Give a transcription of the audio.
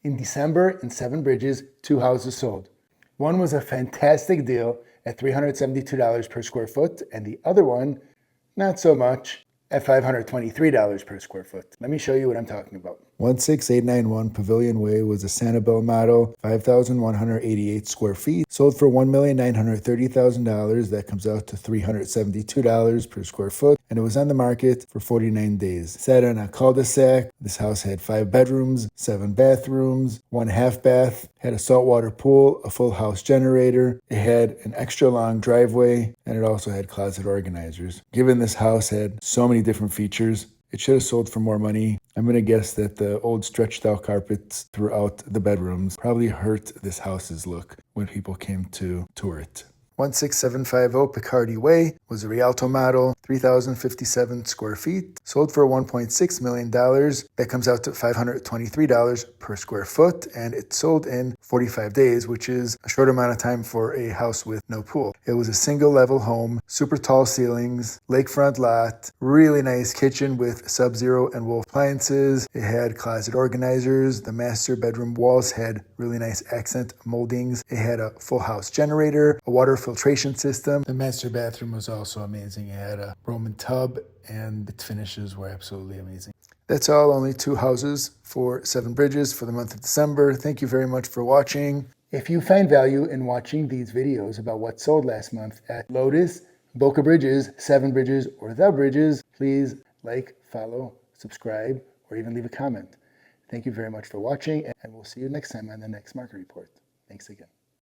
In December, in Seven Bridges, 2 houses sold. One was a fantastic deal at $372 per square foot, and the other one, not so much, at $523 per square foot. Let me show you what I'm talking about. 16891 Pavilion Way was a Sanibel model, 5,188 square feet, sold for $1,930,000. That comes out to $372 per square foot, and it was on the market for 49 days. Sat on a cul-de-sac. This house had 5 bedrooms, 7 bathrooms, 1 half bath, had a saltwater pool, a full house generator. It had an extra long driveway, and it also had closet organizers. Given this house had so many different features, it should have sold for more money. I'm going to guess that the old stretched out carpets throughout the bedrooms probably hurt this house's look when people came to tour it. 16750 Picardy Way was a Rialto model, 3,057 square feet, sold for $1.6 million. That comes out to $523 per square foot, and it sold in 45 days, which is a short amount of time for a house with no pool. It was a single-level home, super tall ceilings, lakefront lot, really nice kitchen with Sub-Zero and Wolf appliances. It had closet organizers. The master bedroom walls had really nice accent moldings. It had a full house generator, a water filtration system. The master bathroom was also amazing. It had a Roman tub, and its finishes were absolutely amazing. That's all, only 2 houses for Seven Bridges for the month of December. Thank you very much for watching. If you find value in watching these videos about what sold last month at Lotus, Boca Bridges, Seven Bridges, or The Bridges, please like, follow, subscribe, or even leave a comment. Thank you very much for watching, and we'll see you next time on the next market report. Thanks again.